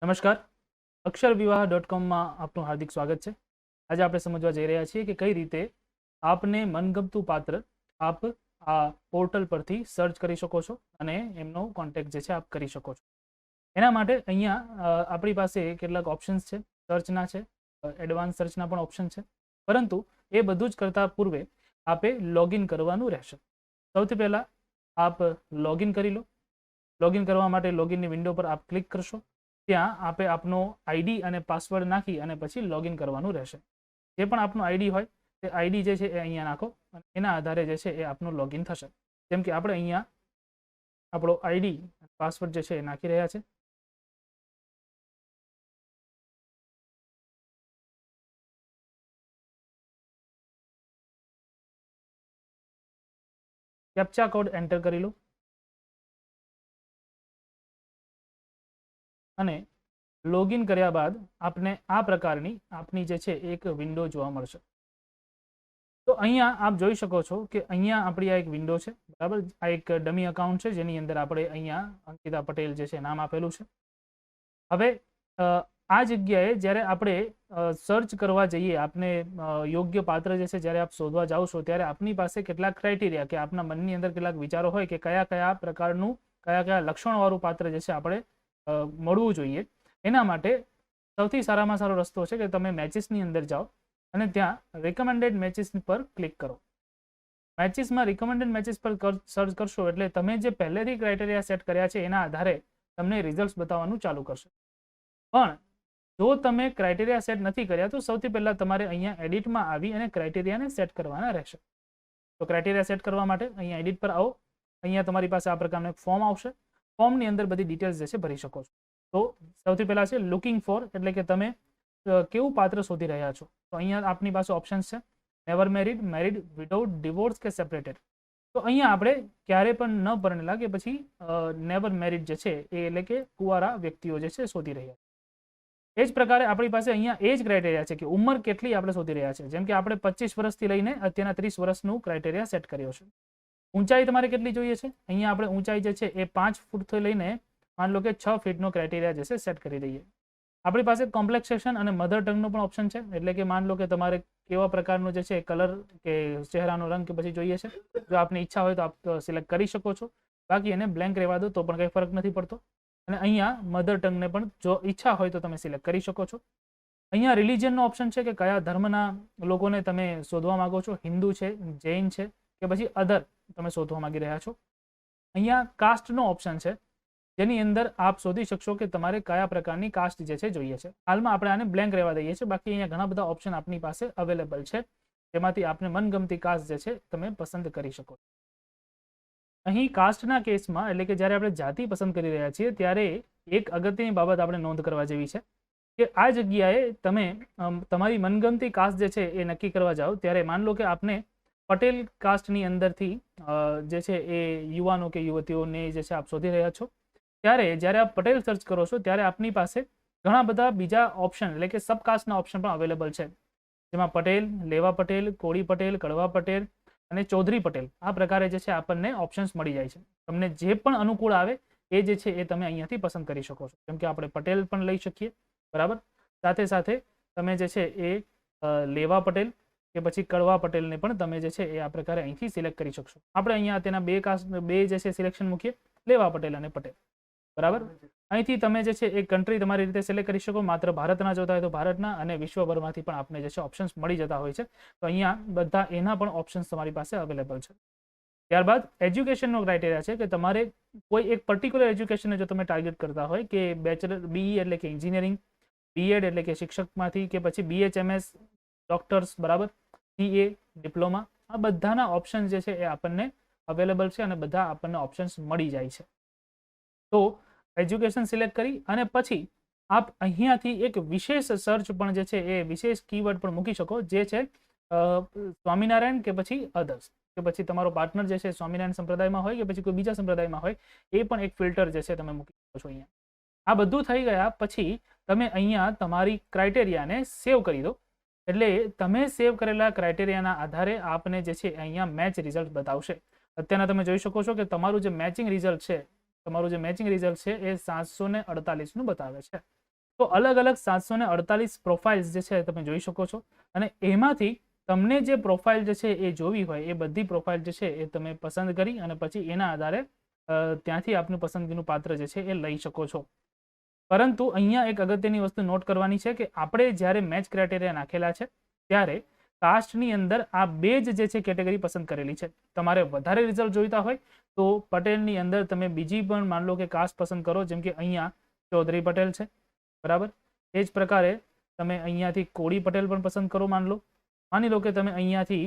નમસ્કાર, અક્ષરવિવાહ.com માં આપનું હાર્દિક સ્વાગત છે। આજે આપણે સમજવા જઈ રહ્યા છીએ કે કઈ રીતે આપને મનગમતું પાત્ર આપ આ પોર્ટલ પરથી સર્ચ કરી શકો છો અને એમનો કોન્ટેક્ટ જે છે આપ કરી શકો છો। એના માટે અહીંયા આપણી પાસે કેટલાક ઓપ્શન્સ છે, સર્ચના છે, એડવાન્સ સર્ચના પણ ઓપ્શન છે, પરંતુ એ બધું જ કરતા પૂર્વે આપે લોગિન કરવાનું રહેશે। સૌથી પહેલા આપ લોગિન કરી લો। લોગિન કરવા માટે લોગિનની વિન્ડો પર આપ ક્લિક કરશો। ત્યાં આપે આપનો આઈડી અને પાસવર્ડ નાખી અને પછી લોગિન કરવાનું રહેશે। જે પણ આપનો આઈડી હોય તે આઈડી જે છે એ અહીંયા નાખો અને એના આધારે જે છે એ આપનું લોગિન થશે। જેમ કે આપણે અહીંયા આપણો આઈડી પાસવર્ડ જે છે એ નાખી રહ્યા છે। કેપ્ચા કોડ એન્ટર કરી લો અને લોગિન કર્યા બાદ આપને આ પ્રકારની આપની જે છે એક વિન્ડો જોવા મળશે। તો અહીંયા આપ જોઈ શકો છો કે અહીંયા આપણી આ એક વિન્ડો છે, બરાબર। આ એક ડમી અકાઉન્ટ છે જેની અંદર આપણે અહીંયા અંકિતા પટેલ જે છે નામ આપેલું છે। હવે આ જગ્યાએ જ્યારે આપણે સર્ચ કરવા જઈએ, આપને યોગ્ય પાત્ર જે છે જ્યારે આપ શોધવા જાઓ છો ત્યારે આપની પાસે કેટલાક ક્રાઇટેરિયા કે આપના મનની અંદર કેટલાક વિચારો હોય કે કયા કયા પ્રકારનું કયા લક્ષણવાળું પાત્ર જે છે આપણે મળવું જોઈએ। એના માટે સૌથી સારામાં સારો રસ્તો છે કે તમે મેચિસની અંદર જાઓ અને ત્યાં રેકમેન્ડેડ મેચિસ પર ક્લિક કરો। મેચિસમાં રિકમેન્ડેડ મેચિસ પર સર્ચ કરશો એટલે તમે જે પહેલેથી ક્રાઇટેરિયા સેટ કર્યા છે એના આધારે તમને રિઝલ્ટ્સ બતાવવાનું ચાલુ કરશે। પણ જો તમે ક્રાઇટેરિયા સેટ નથી કર્યા તો સૌથી પહેલા તમારે અહીંયા એડિટમાં આવી અને ક્રાઇટેરિયાને સેટ કરવાના રહેશે। તો ક્રાઇટેરિયા સેટ કરવા માટે અહીંયા એડિટ પર આવો। અહીંયા તમારી પાસે આ પ્રકારનું એક ફોર્મ આવશે। ફોર્મની અંદર બધી ડિટેલ્સ જે છે ભરી શકો છો। તો સૌથી પહેલા છે લુકિંગ ફોર, એટલે કે તમે કેવું પાત્ર શોધી રહ્યા છો। તો અહીંયા આપની પાસે ઓપ્શન્સ છે નેવર મેરિડ, મેરિડ, વિડોડ, ડિવોર્સ કે સેપરેટેડ। તો અહીંયા આપણે ક્યારે પણ ન પરણેલા કે પછી નેવર મેરિડ જે છે એ એટલે કે કુંવારા વ્યક્તિઓ જે છે શોધી રહ્યા છે। એ જ પ્રકારે આપણી પાસે અહીંયા એ જ ક્રાઇટેરિયા છે કે ઉંમર કેટલી આપણે શોધી રહ્યા છે। જેમ કે આપણે 25 વર્ષથી લઈને અત્યારના 30 વર્ષનું ક્રાઇટેરિયા સેટ કર્યો છે। ઊંચાઈ તમારે કેટલી જોઈએ છે? અહીંયા આપણે ઊંચાઈ જે છે એ 5 ફૂટથી લઈને માન લો કે 6 ફીટનો ક્રાઇટેરિયા જે છે સેટ કરી દઈએ। આપણી પાસે કોમ્પ્લેક્સેશન અને મધર ટંગનો પણ ઓપ્શન છે, એટલે કે માન લો કે તમારે કેવા પ્રકારનો જે છે કલર કે ચહેરાનો રંગ કે પછી જોઈએ છે। જો આપની ઈચ્છા હોય તો આપ સિલેક્ટ કરી શકો છો, બાકી એને બ્લેન્ક રહેવા દો તો પણ કંઈ ફરક નથી પડતો। અને અહીંયા મધર ટંગને પણ જો ઈચ્છા હોય તો તમે સિલેક્ટ કરી શકો છો। અહીંયા રિલિજનનો ઓપ્શન છે કે કયા ધર્મના લોકોને તમે શોધવા માંગો છો, હિન્દુ છે, જૈન છે કે પછી અધર તમે શોધવા માંગી રહ્યા છો। અહીંયા કાસ્ટનો ઓપ્શન છે જેની અંદર આપ શોધી શકશો કે તમારે કયા પ્રકારની કાસ્ટ જે છે જોઈએ છે। હાલમાં આપણે આને બ્લેન્ક રહેવા દઈએ છીએ, બાકી અહીંયા ઘણા બધા ઓપ્શન આપની પાસે અવેલેબલ છે જેમાંથી આપને મનગમતી કાસ્ટ જે છે તમે પસંદ કરી શકો છો। અહીં કાસ્ટના કેસમાં એટલે કે જ્યારે આપણે જાતિ પસંદ કરી રહ્યા છીએ ત્યારે એક અગત્યની બાબત આપણે નોંધ કરવા જેવી છે કે આ જગ્યાએ તમે તમારી મનગમતી કાસ્ટ જે છે એ નક્કી કરવા જાઓ ત્યારે માન લો કે આપને પટેલ કાસ્ટની અંદરથી જે છે એ યુવાનો કે યુવતીઓને જે છે આપ શોધી રહ્યા છો, ત્યારે જ્યારે આપ પટેલ સર્ચ કરો છો ત્યારે આપની પાસે ઘણા બધા બીજા ઓપ્શન એટલે કે સબકાસ્ટના ઓપ્શન પણ અવેલેબલ છે, જેમાં પટેલ, લેવા પટેલ, કોળી પટેલ, કડવા પટેલ અને ચૌધરી પટેલ આ પ્રકારે જે છે આપણને ઓપ્શન્સ મળી જાય છે। તમને જે પણ અનુકૂળ આવે એ જે છે એ તમે અહીંયાથી પસંદ કરી શકો છો। જેમ કે આપણે પટેલ પણ લઈ શકીએ, બરાબર। સાથે સાથે તમે જે છે એ લેવા પટેલ કે પછી કડવા પટેલને પણ તમે જે છે એ આ પ્રકારે અહીંથી સિલેક્ટ કરી શકશો। આપણે અહીંયા તેના બે જે છે સિલેક્શન મૂકીએ, લેવા પટેલ અને પટેલ, બરાબર। અહીંથી તમે જે છે એ કન્ટ્રી તમારી રીતે સિલેક્ટ કરી શકો। માત્ર ભારતના જોતા હોય તો ભારતના અને વિશ્વભરમાંથી પણ આપને જે છે ઓપ્શન્સ મળી જતા હોય છે। તો અહીંયા બધા એના પણ ઓપ્શન્સ તમારી પાસે અવેલેબલ છે। ત્યારબાદ એજ્યુકેશનનો ક્રાઇટેરિયા છે કે તમારે કોઈ એક પર્ટિક્યુલર એજ્યુકેશનને જો તમે ટાર્ગેટ કરતા હોય કે બેચલર બીઈ એટલે કે એન્જિનિયરિંગ, બીએડ એટલે કે શિક્ષકમાંથી કે પછી બીએચએમએસ, ડોક્ટર્સ, બરાબર, સીએ, ડિપ્લોમા, આ બધાના ઓપ્શન્સ જે છે એ આપણને અવેલેબલ છે અને બધા આપણને ઓપ્શન્સ મળી જાય છે। તો એજ્યુકેશન સિલેક્ટ કરી અને પછી આપ અહીંયાથી એક વિશેષ સર્ચ પણ જે છે એ વિશેષ કીવર્ડ પણ મૂકી શકો, જે છે સ્વામિનારાયણ કે પછી અધર્સ, કે પછી તમારો પાર્ટનર જે છે સ્વામિનારાયણ સંપ્રદાયમાં હોય કે પછી કોઈ બીજા સંપ્રદાયમાં હોય, એ પણ એક ફિલ્ટર જે છે તમે મૂકી શકો છો અહીંયા। આ બધું થઈ ગયા પછી તમે અહીંયા તમારી ક્રાઇટેરિયાને સેવ કરી દો, એટલે તમે સેવ કરેલા ક્રાઇટેરિયાના આધારે આપને જે છે અહીંયા મેચ રિઝલ્ટ બતાવશે। અત્યારના તમે જોઈ શકો છો કે તમારું જે મેચિંગ રિઝલ્ટ છે એ 748નું બતાવે છે। તો અલગ અલગ 748 પ્રોફાઇલ્સ જે છે તમે જોઈ શકો છો, અને એમાંથી તમને જે પ્રોફાઇલ જે છે એ જોવી હોય એ બધી પ્રોફાઇલ જે છે એ તમે પસંદ કરી અને પછી એના આધારે ત્યાંથી આપનું પસંદગીનું પાત્ર જે છે એ લઈ શકો છો. પરંતુ અહીંયા એક અગત્યની વસ્તુ નોટ કરવાની છે કે આપણે જ્યારે મેચ ક્રાઇટેરિયા નાખેલા છે ત્યારે કાસ્ટની અંદર આ બે જ જે છે કેટેગરી પસંદ કરેલી છે. તમારે વધારે રિઝલ્ટ જોઈતા હોય તો પટેલની અંદર તમે બીજી પણ માન લો કે કાસ્ટ પસંદ કરો, જેમ કે અહીંયા ચૌધરી પટેલ છે, બરાબર. એ જ પ્રકારે તમે અહીંયાથી કોળી પટેલ પણ પસંદ કરો. માની લો કે તમે અહીંયાથી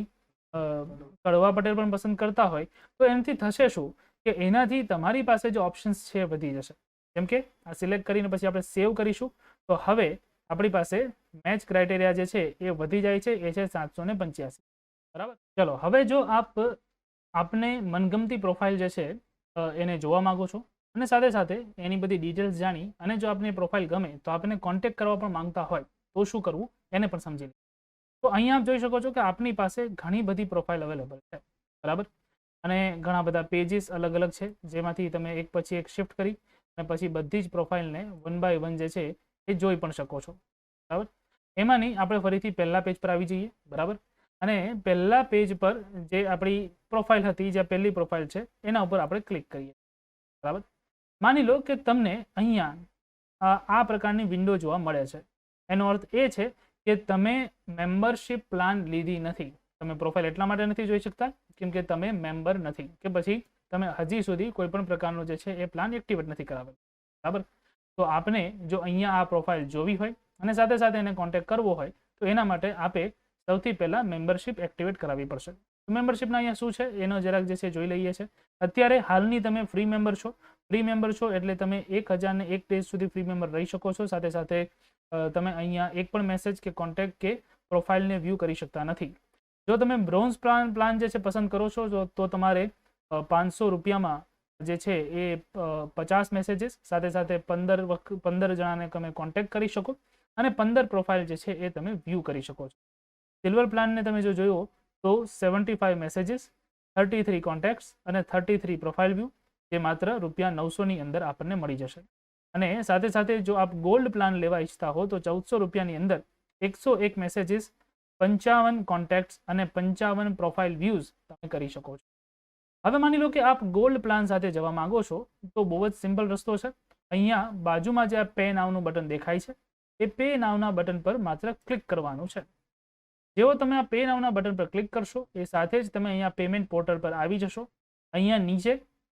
કડવા પટેલ પણ પસંદ કરતા હોય તો એનાથી થશે શું કે એનાથી તમારી પાસે જે ઓપ્શન્સ છે વધી જશે. જેમ કે આ સિલેક્ટ કરીને પછી આપણે સેવ કરીશું તો હવે આપણી પાસે મેચ ક્રાઇટેરિયા જે છે એ વધી જાય છે, એ છે 785, બરાબર. ચલો હવે જો આપને મનગમતી પ્રોફાઇલ જે છે એને જોવા માંગો છો અને સાથે સાથે એની બધી ડિટેલ્સ જાણી અને જો આપને પ્રોફાઇલ ગમે તો આપને કોન્ટેક્ટ કરવા પણ માંગતા હોય તો શું કરવું એને પણ સમજી લો. તો અહીંયા આપ જોઈ શકો છો કે આપની પાસે ઘણી બધી પ્રોફાઇલ અવેલેબલ છે, બરાબર. અને ઘણા બધા પેજીસ અલગ અલગ છે જેમાંથી તમે એક પછી એક શિફ્ટ કરી અને પછી બધી જ પ્રોફાઇલને 1 બાય 1 જે છે એ જોઈ પણ શકો છો, બરાબર. એમાંની આપણે ફરીથી પહેલા પેજ પર આવી જઈએ, બરાબર. અને પહેલા પેજ પર જે આપણી પ્રોફાઇલ હતી, જે પહેલી પ્રોફાઇલ છે એના ઉપર આપણે ક્લિક કરીએ, બરાબર. માની લો કે તમને અહીંયા આ પ્રકારની વિન્ડો જોવા મળે છે. એનો અર્થ એ છે કે તમે મેમ્બરશિપ પ્લાન લીધી નથી. તમે પ્રોફાઇલ એટલા માટે નથી જોઈ શકતા કેમ કે તમે મેમ્બર નથી, કે પછી તમે હજી સુધી કોઈ પણ પ્રકારનો જે છે એ પ્લાન એક્ટિવેટ નથી કરાવેલો, બરાબર. તો આપને જો અહીંયા આ પ્રોફાઇલ જોવી હોય અને સાથે સાથે એને કોન્ટેક્ટ કરવો હોય તો એના માટે આપે સૌથી પહેલા મેમ્બરશિપ એક્ટિવેટ કરાવવી પડશે. તો મેમ્બરશિપના અહીંયા શું છે એનો જરાક જે છે જોઈ લઈએ છે. અત્યારે હાલની તમે ફ્રી મેમ્બર છો. ફ્રી મેમ્બર છો એટલે તમે 1001 ડેઝ સુધી ફ્રી મેમ્બર રહી શકો છો. સાથે સાથે તમે અહીંયા એક પણ મેસેજ કે કોન્ટેક્ટ કે પ્રોફાઇલને વ્યૂ કરી શકતા નથી. જો તમે બ્રોન્ઝ પ્લાન જે છે પસંદ કરો છો તો તમારે 500 રૂપિયામાં જે છે એ 50 મેસેજીસ સાથે સાથે 15 જણાને તમે કોન્ટેક્ટ કરી શકો અને 15 પ્રોફાઇલ જે છે એ તમે વ્યૂ કરી શકો છો. સિલ્વર પ્લાનને તમે જો જોયો તો 75 મેસેજીસ, 33 કોન્ટેક્ટ્સ અને 33 પ્રોફાઇલ વ્યૂ, જે માત્ર ₹900 ની અંદર આપણને મળી જશે. અને સાથે સાથે જો આપ ગોલ્ડ પ્લાન લેવા ઈચ્છતા હો તો 1400 રૂપિયાની અંદર 101 મેસેજીસ, 55 કોન્ટેક્ટ્સ અને 55 પ્રોફાઇલ વ્યૂઝ તમે કરી શકો છો. હવે માની લો કે આપ ગોલ્ડ પ્લાન સાથે જવા માંગો છો તો બહુ જ સિમ્પલ રસ્તો છે. અહીંયા બાજુમાં જે આ પે નાવનું બટન દેખાય છે એ પે નાવના બટન પર માત્ર ક્લિક કરવાનું છે. જેવો તમે આ પે નાવના બટન પર ક્લિક કરશો એ સાથે જ તમે અહીંયા પેમેન્ટ પોર્ટલ પર આવી જશો. અહીંયા નીચે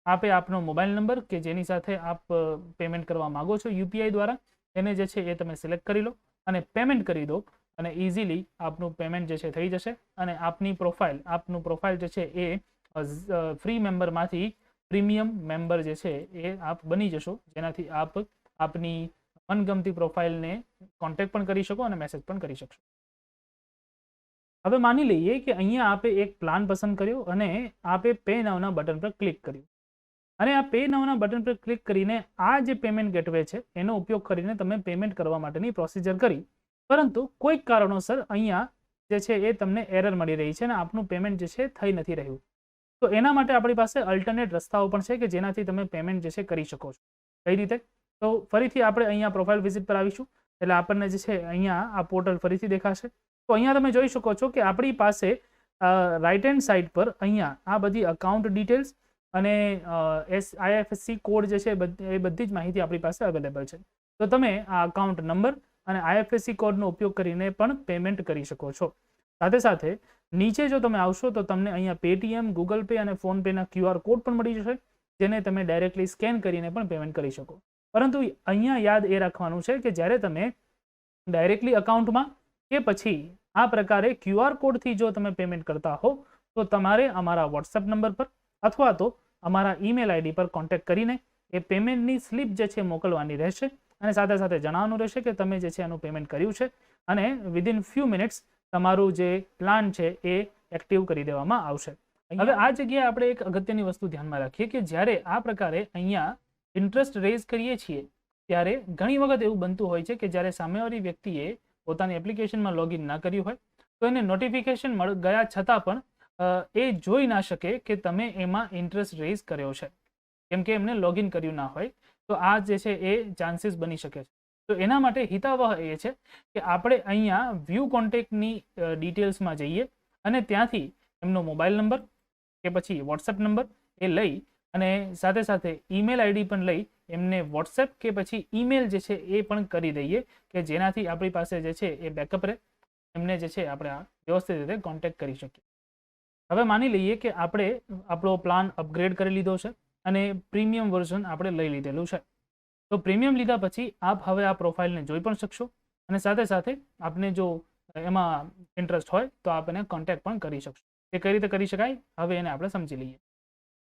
આપે આપનો મોબાઈલ નંબર કે જેની સાથે આપ પેમેન્ટ કરવા માંગો છો યુપીઆઈ દ્વારા એને જે છે એ તમે સિલેક્ટ કરી લો અને પેમેન્ટ કરી દો અને ઇઝીલી આપનું પેમેન્ટ જે છે થઈ જશે અને આપનું પ્રોફાઇલ જે છે એ ફ્રી મેમ્બરમાંથી પ્રીમિયમ મેમ્બર જે છે એ આપ બની જશો, જેનાથી આપ આપની મનગમતી પ્રોફાઇલને કોન્ટેક્ટ પણ કરી શકો અને મેસેજ પણ કરી શકશો. હવે માની લઈએ કે અહીંયા આપે એક પ્લાન પસંદ કર્યો અને આપે પે નાવના બટન પર ક્લિક કર્યું અને આ પે નાવના બટન પર ક્લિક કરીને આ જે પેમેન્ટ ગેટવે છે એનો ઉપયોગ કરીને તમે પેમેન્ટ કરવા માટેની પ્રોસિજર કરી, પરંતુ કોઈક કારણોસર અહીંયા જે છે એ તમને એરર મળી રહી છે અને આપનું પેમેન્ટ જે છે થઈ નથી રહ્યું. તો એના માટે આપણી પાસે અલ્ટરનેટ રસ્તાઓ પણ છે કે જેનાથી તમે પેમેન્ટ જે છે કરી શકો છો. કઈ રીતે? તો ફરીથી આપણે અહીંયા પ્રોફાઇલ વિઝિટ પર આવીશું એટલે આપણને જે છે અહીંયા આ પોર્ટલ ફરીથી દેખાશે. તો અહીંયા તમે જોઈ શકો છો કે આપણી પાસે રાઇટ હેન્ડ સાઇડ પર અહીંયા આ બધી અકાઉન્ટ ડિટેલ્સ અને IFSC કોડ જે છે એ બધી જ માહિતી આપણી પાસે અવેલેબલ છે. તો તમે આ અકાઉન્ટ નંબર અને IFSC કોડનો ઉપયોગ કરીને પણ પેમેન્ટ કરી શકો છો. સાથે સાથે નીચે જો તમે આવશો તો તમને અહીંયા પેટીએમ, ગૂગલ પે અને ફોન પેના QR કોડ પણ મળી જશે, જેને તમે ડાયરેક્ટલી સ્કેન કરીને પણ પેમેન્ટ કરી શકો. પરંતુ અહીંયા યાદ એ રાખવાનું છે કે જ્યારે તમે ડાયરેક્ટલી અકાઉન્ટમાં કે પછી આ પ્રકારે QR કોડથી જો તમે પેમેન્ટ કરતા હો તો તમારે અમારા WhatsApp નંબર પર અથવા તો અમારા ઈમેલ ID પર કોન્ટેક્ટ કરીને એ પેમેન્ટની સ્લિપ જે છે મોકલવાની રહેશે અને સાથે સાથે જણાવવાનું રહેશે કે તમે જે છે એનું પેમેન્ટ કર્યું છે અને વિધિન ફ્યુ મિનિટ્સ તમારું જે પ્લાન છે એ એક્ટિવ કરી દેવામાં આવશે. હવે આ જગ્યાએ આપણે એક અગત્યની વસ્તુ ધ્યાનમાં રાખીએ કે જ્યારે આ પ્રકારે અહીંયા ઇન્ટરેસ્ટ રેઝ કરીએ છીએ ત્યારે ઘણી વખત એવું બનતું હોય છે કે જ્યારે સામેવાળી વ્યક્તિએ પોતાની એપ્લિકેશનમાં લોગિન ના કર્યું હોય તો એને નોટિફિકેશન ગયા છતાં પણ એ જોઈ ના શકે કે તમે એમાં ઇન્ટરેસ્ટ રેઝ કર્યો છે, કેમ કે એમને લોગિન કર્યું ના હોય. તો આ જે છે એ ચાન્સીસ બની શકે છે. તો એના માટે હિતાવહ એ છે કે આપણે અહીંયા વ્યૂ કોન્ટેક્ટની ડિટેલ્સમાં જઈએ અને ત્યાંથી એમનો મોબાઈલ નંબર કે પછી વોટ્સએપ નંબર એ લઈ અને સાથે સાથે ઈમેલ આઈડી પણ લઈ એમને વોટ્સએપ કે પછી ઈમેલ જે છે એ પણ કરી દઈએ કે જેનાથી આપણી પાસે જે છે એ બેકઅપ રહે, એમને જે છે આપણે વ્યવસ્થિત રીતે કોન્ટેક્ટ કરી શકીએ. હવે માની લઈએ કે આપણે આપણો પ્લાન અપગ્રેડ કરી લીધો છે અને પ્રીમિયમ વર્ઝન આપણે લઈ લીધેલું છે. તો પ્રીમિયમ લીધા પછી આપ હવે આ પ્રોફાઇલને જોઈ પણ શકશો અને સાથે સાથે આપને જો એમાં ઇન્ટરેસ્ટ હોય તો આપ એને કોન્ટેક્ટ પણ કરી શકશો. એ કઈ રીતે કરી શકાય હવે એને આપણે સમજી લઈએ.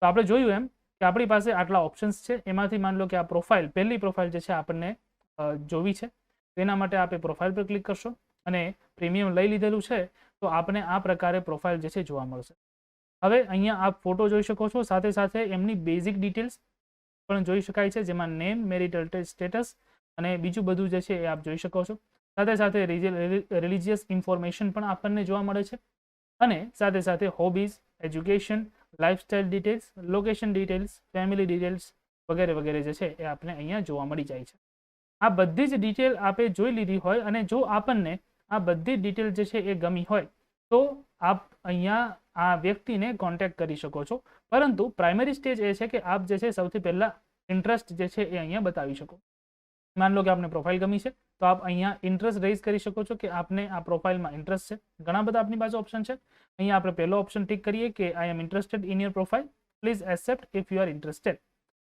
તો આપણે જોયું એમ કે આપણી પાસે આટલા ઓપ્શન્સ છે, એમાંથી માની લો કે આ પ્રોફાઇલ પહેલી પ્રોફાઇલ જે છે આપણને જોવી છે, તો એના માટે આપણે પ્રોફાઇલ પર ક્લિક કરશો અને પ્રીમિયમ લઈ લીધેલું છે તો આપણે આ પ્રકારે પ્રોફાઇલ જે છે જોવા મળશે. હવે અહીંયા આપ ફોટો જોઈ શકો છો, સાથે સાથે એમની બેઝિક ડિટેલ્સ પણ જોઈ શકાય છે, જેમાં નેમ, મેરિટલ સ્ટેટસ અને બીજું બધું જે છે એ આપ જોઈ શકો છો. સાથે સાથે રિલિજિયસ ઇન્ફોર્મેશન પણ આપણને જોવા મળે છે અને સાથે સાથે hobbies, education, lifestyle details, location details, family details વગેરે વગેરે જે છે એ આપણે અહીંયા જોવા મળી જાય છે. આ બધી જ ડિટેલ આપે જોઈ લીધી હોય અને જો આપણને આ બધી ડિટેલ જે છે એ ગમી હોય તો આપ અહીંયા આ વ્યક્તિને કોન્ટેક્ટ કરી શકો છો. પરંતુ પ્રાઇમરી સ્ટેજ એ છે કે આપ જે છે સૌથી પહેલા ઇન્ટરેસ્ટ જે છે એ અહીંયા બતાવી શકો. માન લો કે આપને પ્રોફાઇલ ગમી છે તો આપ અહીંયા ઇન્ટરેસ્ટ રેઝ કરી શકો છો કે આપને આ પ્રોફાઇલમાં ઇન્ટરેસ્ટ છે. ઘણા બધા આપની પાસે ઓપ્શન છે. અહીંયા આપણે પહેલો ઓપ્શન ટિક કરીએ કે I am interested in your profile, please accept if you are interested.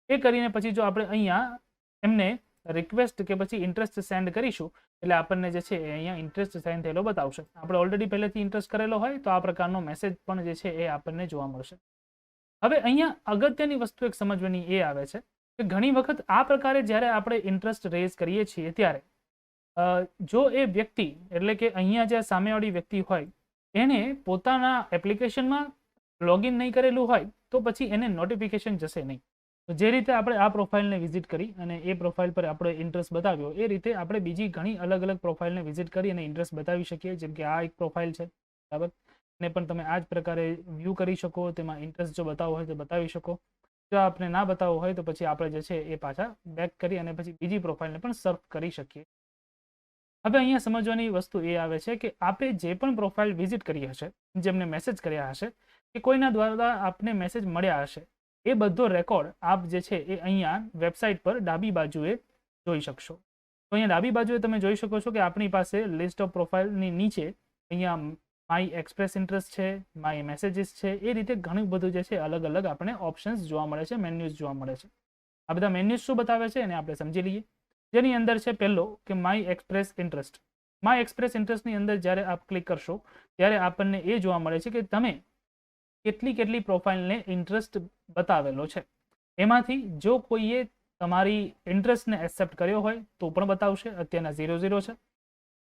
એ કરીને પછી જો આપણે અહીંયા એમને રિક્વેસ્ટ કે પછી ઇન્ટરેસ્ટ સેન્ડ કરીશું એટલે આપણને જે છે એ અહીંયા ઇન્ટરેસ્ટ સેન્ડ થયેલો બતાવશે. આપણે ઓલરેડી પહેલેથી ઇન્ટરેસ્ટ કરેલો હોય તો આ પ્રકારનો મેસેજ પણ જે છે એ આપણને જોવા મળશે. હવે અહીંયા અગત્યની વસ્તુ એક સમજવાની એ આવે છે કે ઘણી વખત આ પ્રકારે જ્યારે આપણે ઇન્ટરેસ્ટ રેઝ કરીએ છીએ ત્યારે જો એ વ્યક્તિ એટલે કે અહીંયા જે સામેવાળી વ્યક્તિ હોય એને પોતાના એપ્લિકેશનમાં લોગિન નહીં કરેલું હોય તો પછી એને નોટિફિકેશન જશે નહીં. તો જે રીતે આપણે આ પ્રોફાઇલને વિઝિટ કરી અને એ પ્રોફાઇલ પર આપણે ઇન્ટરેસ્ટ બતાવ્યો એ રીતે આપણે બીજી ઘણી અલગ અલગ પ્રોફાઇલને વિઝિટ કરી અને ઇન્ટરેસ્ટ બતાવી શકીએ. જેમ કે આ એક પ્રોફાઇલ છે, બરાબર, એને પણ તમે આ જ પ્રકારે વ્યૂ કરી શકો, તેમાં ઇન્ટરેસ્ટ જો બતાવવો હોય તો બતાવી શકો. જો આપણે ના બતાવવું હોય તો પછી આપણે જે છે એ પાછા બેક કરી અને પછી બીજી પ્રોફાઇલને પણ સર્ફ કરી શકીએ. હવે અહીંયા સમજવાની વસ્તુ એ આવે છે કે આપે જે પણ પ્રોફાઇલ વિઝિટ કરી હશે, જેમને મેસેજ કર્યા હશે કે કોઈના દ્વારા આપને મેસેજ મળ્યા હશે, એ બધો રેકોર્ડ આપ જે છે એ અહીંયા વેબસાઇટ પર ડાબી બાજુએ જોઈ શકશો. તો અહીંયા ડાબી બાજુએ તમે જોઈ શકો છો કે આપણી પાસે લિસ્ટ ઓફ પ્રોફાઇલની નીચે અહીંયા માય એક્સપ્રેસ ઇન્ટરેસ્ટ છે, માય મેસેજીસ છે, એ રીતે ઘણું બધું જે છે અલગ અલગ આપણે ઓપ્શન્સ જોવા મળે છે, મેન્યુઝ જોવા મળે છે. આ બધા મેન્યુઝ શું બતાવે છે એને આપણે સમજી લઈએ. જેની અંદર છે પહેલો કે my express interest. My express ઇન્ટરેસ્ટની અંદર જ્યારે આપ ક્લિક કરશો ત્યારે આપણને એ જોવા મળે છે કે તમે કેટલી પ્રોફાઇલને ઇન્ટરેસ્ટ બતાવેલો છે. એમાંથી જો કોઈએ તમારી ઇન્ટરેસ્ટને એક્સેપ્ટ કર્યો હોય તો પણ બતાવશે, અત્યારના 0 છે.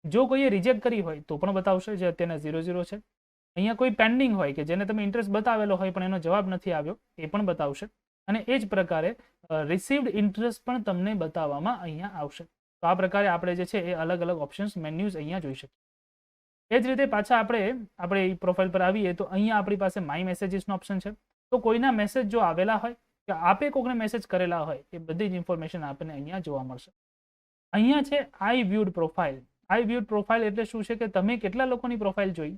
જો કોઈએ રિજેક્ટ કરી હોય તો પણ બતાવશે, જે અત્યારના 0 છે. અહીંયા કોઈ પેન્ડિંગ હોય કે જેને તમે ઇન્ટરેસ્ટ બતાવેલો હોય પણ એનો જવાબ નથી આવ્યો એ પણ બતાવશે. અને એ જ પ્રકારે રિસીવ્ડ ઇન્ટરેસ્ટ પણ તમને બતાવવામાં અહીંયા આવશે. તો આ પ્રકારે આપણે જે છે એ અલગ અલગ ઓપ્શન્સ મેન્યુઝ અહીંયા જોઈ શકીએ. એ જ રીતે પાછા આપણે પ્રોફાઇલ પર આવીએ તો અહીંયા આપણી પાસે માય મેસેજીસનો ઓપ્શન છે. તો કોઈના મેસેજ જો આવેલા હોય કે આપે કોઈને મેસેજ કરેલા હોય એ બધી જ ઇન્ફોર્મેશન આપણને અહીંયા જોવા મળશે. અહીંયા છે આઈ વ્યુડ પ્રોફાઇલ. આઈ વ્યુડ પ્રોફાઇલ એટલે શું છે કે તમે કેટલા લોકોની પ્રોફાઇલ જોઈ.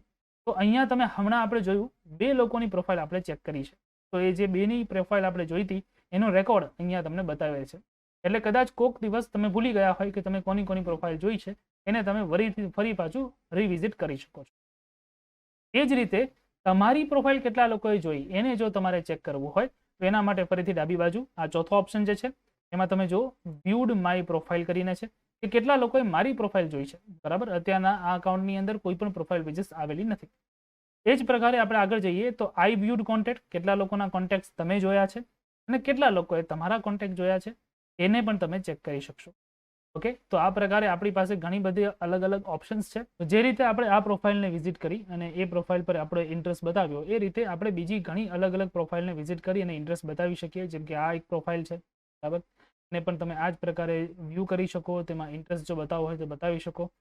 તો અહીંયા તમે હમણાં આપણે જોયું 2 લોકોની પ્રોફાઇલ આપણે ચેક કરી છે. તો એ જે 2ની પ્રોફાઇલ આપણે જોઈ હતી એનો રેકોર્ડ અહીંયા તમને બતાવે છે. એટલે કદાચ કોઈક દિવસ તમે ભૂલી ગયા હોય કે તમે કોની પ્રોફાઇલ જોઈ છે એને તમે ફરી પાછું રિવિઝિટ કરી શકો છો. એ જ રીતે તમારી પ્રોફાઇલ કેટલા લોકોએ જોઈ એને જો તમારે ચેક કરવું હોય તો એના માટે ફરીથી ડાબી બાજુ આ ચોથો ઓપ્શન જે છે એમાં તમે જો વ્યુડ માય પ્રોફાઇલ કરીને છે કે કેટલા લોકોએ મારી પ્રોફાઇલ જોઈ છે. બરાબર, અત્યારના આ અકાઉન્ટની અંદર કોઈ પણ પ્રોફાઇલ વિઝિટ આવેલી નથી. એ જ પ્રકારે આપણે આગળ જઈએ તો આઈ વ્યુડ કોન્ટેક્ટ, કેટલા લોકોના કોન્ટેક્ટ તમે જોયા છે અને કેટલા લોકોએ તમારા કોન્ટેક્ટ જોયા છે એને પણ તમે ચેક કરી શકશો. ઓકે, તો આ પ્રકારે આપણી પાસે ઘણી બધી અલગ અલગ ઓપ્શન્સ છે. તો જે રીતે આપણે આ પ્રોફાઇલને વિઝિટ કરી અને એ પ્રોફાઇલ પર આપણે ઇન્ટરેસ્ટ બતાવ્યો એ રીતે આપણે બીજી ઘણી અલગ અલગ પ્રોફાઇલને વિઝિટ કરી અને ઇન્ટરેસ્ટ બતાવી શકીએ. જેમ કે આ એક પ્રોફાઇલ છે, બરાબર, એને પણ તમે આ જ પ્રકારે વ્યૂ કરી શકો, તેમાં ઇન્ટરેસ્ટ જો બતાવવો હોય તો બતાવી શકો.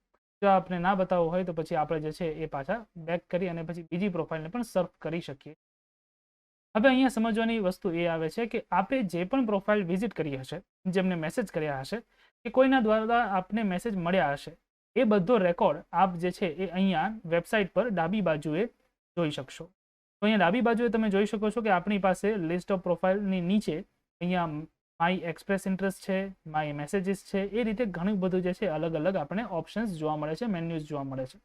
જો આપણે ના બતાવવું હોય તો પછી આપણે જે છે એ પાછા બેક કરી અને પછી બીજી પ્રોફાઇલને પણ સર્ફ કરી શકીએ. હવે અહીંયા સમજવાની વસ્તુ એ આવે છે કે આપે જે પણ પ્રોફાઇલ વિઝિટ કરી હશે, જેમને મેસેજ કર્યા હશે, કે કોઈના દ્વારા આપને મેસેજ મળ્યા હશે, એ બધો રેકોર્ડ આપ જે છે એ અહીંયા વેબસાઇટ પર ડાબી બાજુએ જોઈ શકશો. તો અહીંયા ડાબી બાજુએ તમે જોઈ શકો છો કે આપણી પાસે લિસ્ટ ઓફ પ્રોફાઇલની નીચે અહીંયા માય એક્સપ્રેસ ઇન્ટરેસ્ટ છે, માય મેસેજીસ છે, એ રીતે ઘણું બધું જે છે અલગ અલગ આપણે ઓપ્શન્સ જોવા મળે છે, મેન્યુઝ જોવા મળે છે.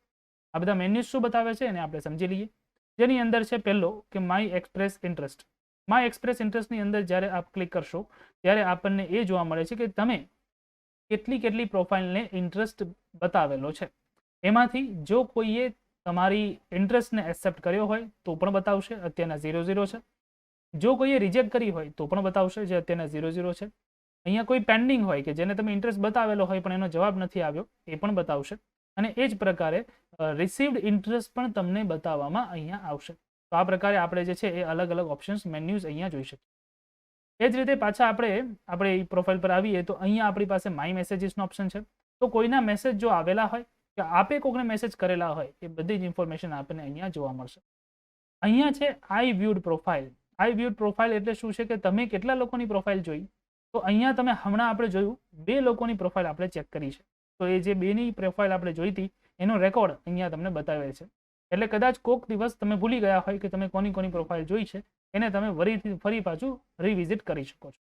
આ બધા મેન્યુઝ શું બતાવે છે એને આપણે સમજી લઈએ. જેની અંદર છે પહેલો કે my express interest. My express ઇન્ટરેસ્ટની અંદર જ્યારે આપ ક્લિક કરશો ત્યારે આપણને એ જોવા મળે છે કે તમે કેટલી પ્રોફાઇલને ઇન્ટરેસ્ટ બતાવેલો છે. એમાંથી જો કોઈએ તમારી ઇન્ટરેસ્ટને એક્સેપ્ટ કર્યો હોય તો પણ બતાવશે, અત્યારના 0 છે. જો કોઈએ રિજેક્ટ કરી હોય તો પણ બતાવશે, જે અત્યારના 0 છે. અહીંયા કોઈ પેન્ડિંગ હોય કે જેને તમે ઇન્ટરેસ્ટ બતાવેલો હોય પણ એનો જવાબ નથી આવ્યો, એ પણ બતાવશે. અને એ જ પ્રકારે રિસીવ્ડ ઇન્ટરેસ્ટ પણ તમને બતાવવામાં અહીંયા આવશે. તો આ પ્રકારે આપણે જે છે એ અલગ અલગ ઓપ્શન્સ મેન્યુઝ અહીંયા જોઈ શકીએ. એ જ રીતે પાછા આપણે પ્રોફાઇલ પર આવીએ તો અહીંયા આપણી પાસે માય મેસેજીસનો ઓપ્શન છે. તો કોઈના મેસેજ જો આવેલા હોય કે આપે કોઈને મેસેજ કરેલા હોય એ બધી જ ઇન્ફોર્મેશન આપણને અહીંયા જોવા મળશે. અહીંયા છે આઈ વ્યુડ પ્રોફાઇલ. આઈ વ્યુડ પ્રોફાઇલ એટલે શું છે કે તમે કેટલા લોકોની પ્રોફાઇલ જોઈ. તો અહીંયા તમે હમણાં આપણે જોયું 2 લોકોની પ્રોફાઇલ આપણે ચેક કરી છે. તો એ જે 2ની પ્રોફાઇલ આપણે જોઈ હતી એનો રેકોર્ડ અહીંયા તમને બતાવે છે. એટલે કદાચ કોઈક દિવસ તમે ભૂલી ગયા હોય કે તમે કોની પ્રોફાઇલ જોઈ છે, એને તમે ફરી પાછું રિવિઝિટ કરી શકો છો.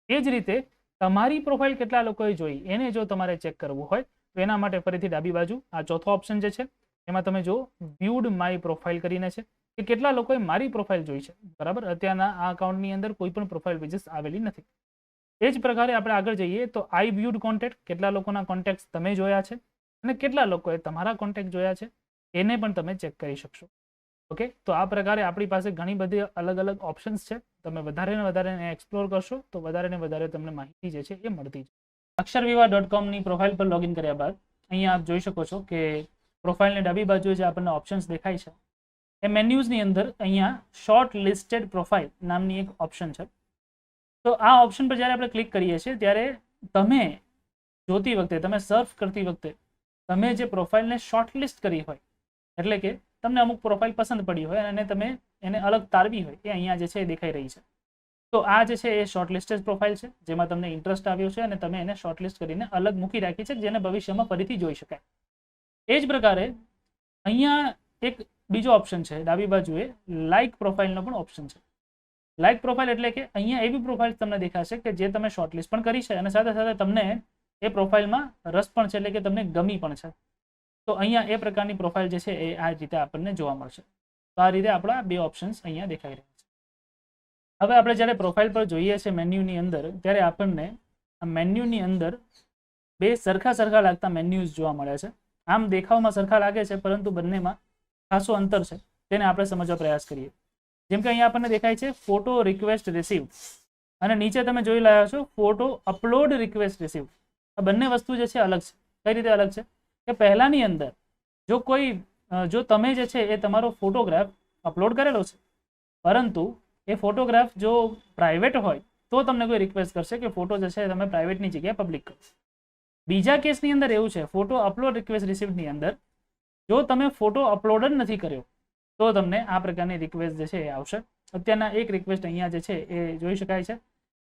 એ જ રીતે તમારી પ્રોફાઇલ કેટલા લોકોએ જોઈ એને જો તમારે ચેક કરવું હોય તો એના માટે ફરીથી ડાબી બાજુ આ ચોથો ઓપ્શન જે છે એમાં તમે જો વ્યુડ માય પ્રોફાઇલ કરીને છે કે કેટલા લોકોએ મારી પ્રોફાઇલ જોઈ છે. બરાબર, અત્યારના આ અકાઉન્ટની અંદર કોઈ પણ પ્રોફાઇલ વિઝિટ આવેલી નથી. એ જ પ્રકારે આપણે આગળ જઈએ તો આઈ વ્યુડ કોન્ટેક્ટ, કેટલા લોકોના કોન્ટેક્ટ તમે જોયા છે અને કેટલા લોકોએ તમારા કોન્ટેક્ટ જોયા છે એને પણ તમે ચેક કરી શકશો. ઓકે, તો આ પ્રકારે આપણી પાસે ઘણી બધી અલગ અલગ ઓપ્શન્સ છે. તમે વધારે ને વધારે એક્સપ્લોર કરશો તો વધારે ને વધારે તમને માહિતી જે છે એ મળતી છે. અક્ષરવિવાહ.comની પ્રોફાઇલ પર લોગિન કર્યા બાદ અહીંયા આપ જોઈ શકો છો કે પ્રોફાઇલની ડાબી બાજુએ જે આપણને ઓપ્શન્સ દેખાય છે એ મેન્યુઝની અંદર અહીંયા શોર્ટ લિસ્ટેડ પ્રોફાઇલ નામની એક ઓપ્શન છે. તો આ ઓપ્શન પર જ્યારે આપણે ક્લિક કરીએ છીએ ત્યારે તમે જોતી વખતે, તમે સર્ફ કરતી વખતે તમે જે પ્રોફાઇલને શોર્ટ લિસ્ટ કરી હોય, એટલે કે તમને અમુક પ્રોફાઇલ પસંદ પડી હોય અને તમે એને અલગ તારવી હોય, એ અહીંયા જે છે એ દેખાઈ રહી છે. તો આ જે છે એ શોર્ટ લિસ્ટેડ પ્રોફાઇલ છે જેમાં તમને ઇન્ટરેસ્ટ આવ્યો છે અને તમે એને શોર્ટ લિસ્ટ કરીને અલગ મૂકી રાખી છે જેને ભવિષ્યમાં ફરીથી જોઈ શકાય. એ જ પ્રકારે અહીંયા એક બીજો ઓપ્શન છે ડાબી બાજુએ લાઇક પ્રોફાઇલનો પણ ઓપ્શન છે. લાઇક પ્રોફાઇલ એટલે કે અહીંયા એવી પ્રોફાઇલ તમને દેખાશે કે જે તમે શોર્ટ લિસ્ટ પણ કરી છે અને સાથે સાથે તમને એ પ્રોફાઇલમાં રસ પણ છે, એટલે કે તમને ગમી પણ છે. તો અહીંયા એ પ્રકારની પ્રોફાઇલ જે છે એ આ રીતે આપણને જોવા મળશે. તો આ રીતે આપણા 2 ઓપ્શન્સ અહીંયા દેખાઈ રહ્યા છે. હવે આપણે જ્યારે પ્રોફાઇલ પર જોઈએ છે મેન્યુની અંદર, ત્યારે આપણને આ મેન્યુની અંદર 2 સરખા લાગતા મેન્યુઝ જોવા મળે છે. આમ દેખાવમાં સરખા લાગે છે પરંતુ બંનેમાં ખાસો અંતર છે, તેને આપણે સમજવા પ્રયાસ કરીએ. જેમ કે અહીંયા આપણને દેખાય છે ફોટો રિક્વેસ્ટ રિસીવ અને નીચે તમે જોઈ રહ્યા છો ફોટો અપલોડ રિક્વેસ્ટ રિસીવ. આ બંને વસ્તુ જે છે અલગ છે. કઈ રીતે અલગ છે કે પહેલાની અંદર જો તમે જે છે એ તમારો ફોટોગ્રાફ અપલોડ કરેલો છે, પરંતુ એ ફોટોગ્રાફ જો પ્રાઇવેટ હોય તો તમને કોઈ રિક્વેસ્ટ કરશે કે ફોટો જે છે તમે પ્રાઇવેટની જગ્યાએ પબ્લિક કરો. બીજા કેસની અંદર એવું છે, ફોટો અપલોડ રિક્વેસ્ટ રિસીવની અંદર જો તમે ફોટો અપલોડ જ નથી કર્યો તો તમને આ પ્રકારની રિક્વેસ્ટ જે છે એ આવશે. અત્યારના એક રિક્વેસ્ટ અહીંયા જે છે એ જોઈ શકાય છે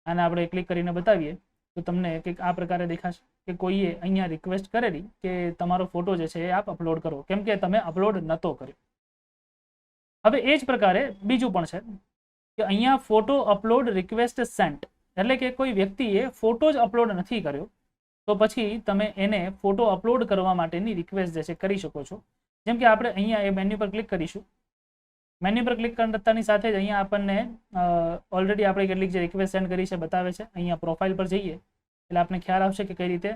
અને આપણે ક્લિક કરીને બતાવીએ તો તમને કંઈક આ પ્રકારે દેખાશે કે કોઈએ અહીંયા રિક્વેસ્ટ કરેલી કે તમારો ફોટો જે છે એ આપ અપલોડ કરો, કેમ કે તમે અપલોડ નહોતો કર્યો. હવે એ જ પ્રકારે બીજું પણ છે કે અહીંયા ફોટો અપલોડ રિક્વેસ્ટ સેન્ટ, એટલે કે કોઈ વ્યક્તિએ ફોટો જ અપલોડ નથી કર્યો તો પછી તમે એને ફોટો અપલોડ કરવા માટેની રિક્વેસ્ટ જે છે કરી શકો છો. જેમ કે આપણે અહીંયા એ મેન્યુ પર ક્લિક કરીશું. મેન્યુ પર ક્લિક કરતાની સાથે જ અહીંયા આપણને ઓલરેડી આપણે કેટલીક જે રિક્વેસ્ટ સેન્ડ કરી છે બતાવે છે. અહીંયા પ્રોફાઇલ પર જઈએ એટલે આપણને ખ્યાલ આવશે કે કઈ રીતે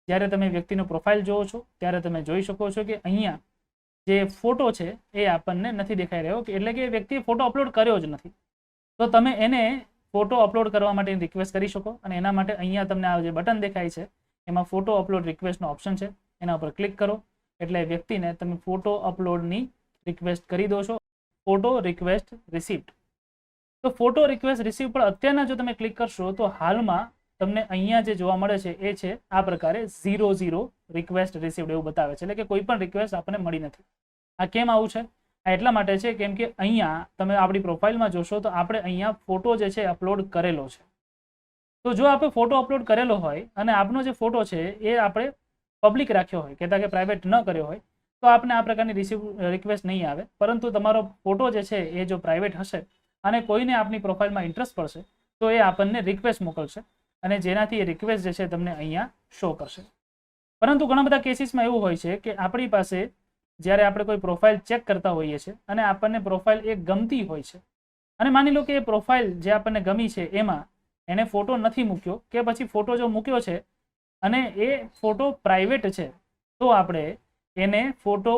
જ્યારે તમે વ્યક્તિનો પ્રોફાઇલ જોવો છો ત્યારે તમે જોઈ શકો છો કે અહીંયા જે ફોટો છે એ આપણને નથી દેખાઈ રહ્યો, એટલે કે વ્યક્તિએ ફોટો અપલોડ કર્યો જ નથી. તો તમે એને ફોટો અપલોડ કરવા માટેની રિક્વેસ્ટ કરી શકો અને એના માટે અહીંયા તમને આ જે બટન દેખાય છે એમાં ફોટો અપલોડ રિક્વેસ્ટનો ઓપ્શન છે, એના ઉપર ક્લિક કરો એટલે વ્યક્તિને તમે ફોટો અપલોડની રિક્વેસ્ટ કરી દો છો. Photo request received. તો ફોટો રિક્વેસ્ટ રિસીવ પર અત્યારના જો તમે ક્લિક કરશો તો હાલમાં તમને અહીંયા જે જોવા મળે છે એ છે આ પ્રકારે 0 રિક્વેસ્ટ રિસીવ્ડ એવું બતાવે છે, એટલે કે કોઈ પણ રિક્વેસ્ટ આપણને મળી નથી. આ કેમ આવું છે? આ એટલા માટે છે કેમ કે અહીંયા તમે આપણી પ્રોફાઇલમાં જોશો તો આપણે અહીંયા ફોટો જે છે અપલોડ કરેલો છે. તો જો આપણે ફોટો અપલોડ કરેલો હોય અને આપનો જે ફોટો છે એ આપણે પબ્લિક રાખ્યો હોય, કહેતા કે પ્રાઇવેટ ન કર્યો હોય, તો આપને આ પ્રકારની રિક્વેસ્ટ નહીં આવે. પરંતુ તમારો ફોટો જે છે એ જો પ્રાઇવેટ હશે અને કોઈને આપની પ્રોફાઇલમાં ઇન્ટરેસ્ટ પડશે તો એ આપણને રિક્વેસ્ટ મોકલશે અને જેનાથી એ રિક્વેસ્ટ જે છે તમને અહીંયા શો કરશે. પરંતુ ઘણા બધા કેસીસમાં એવું હોય છે કે આપણી પાસે જ્યારે આપણે કોઈ પ્રોફાઇલ ચેક કરતા હોઈએ છીએ અને આપણને પ્રોફાઇલ એક ગમતી હોય છે અને માની લો કે એ પ્રોફાઇલ જે આપણને ગમી છે એમાં એને ફોટો નથી મૂક્યો કે પછી ફોટો જો મૂક્યો છે અને એ ફોટો પ્રાઇવેટ છે, તો આપણે એને ફોટો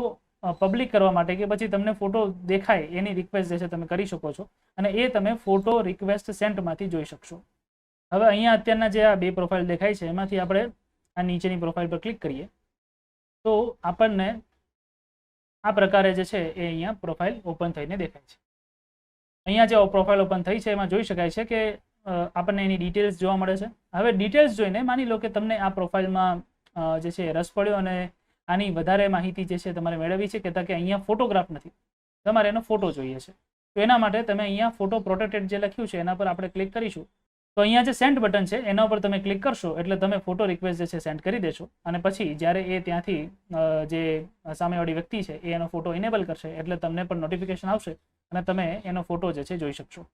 પબ્લિક કરવા માટે કે પછી તમને ફોટો દેખાય એની રિક્વેસ્ટ જે છે તમે કરી શકો છો અને એ તમે ફોટો રિક્વેસ્ટ સેન્ટમાંથી જોઈ શકશો. હવે અહીંયા અત્યારના જે આ બે પ્રોફાઇલ દેખાય છે એમાંથી આપણે આ નીચેની પ્રોફાઇલ પર ક્લિક કરીએ તો આપણને આ પ્રકારે જે છે એ અહીંયા પ્રોફાઇલ ઓપન થઈને દેખાય છે. અહીંયા જે પ્રોફાઇલ ઓપન થઈ છે એમાં જોઈ શકાય છે કે આપણને એની ડિટેલ્સ જોવા મળે છે. હવે ડિટેલ્સ જોઈને માની લો કે તમને આ પ્રોફાઇલમાં જે છે રસ પડ્યો અને આની વધારે માહિતી જે છે તમારે મેળવવી છે, કહેતા કે અહીંયા ફોટોગ્રાફ નથી, તમારે એનો ફોટો જોઈએ છે. તો એના માટે તમે અહીંયા ફોટો પ્રોટેક્ટેડ જે લખ્યું છે એના પર આપણે ક્લિક કરીશું. તો અહીંયા જે સેન્ડ બટન છે એના ઉપર તમે ક્લિક કરશો એટલે તમે ફોટો રિક્વેસ્ટ જે છે સેન્ડ કરી દેશો અને પછી જ્યારે એ ત્યાંથી જે સામેવાળી વ્યક્તિ છે એ એનો ફોટો ઇનેબલ કરશે એટલે તમને પણ નોટિફિકેશન આવશે અને તમે એનો ફોટો જે છે જોઈ શકશો.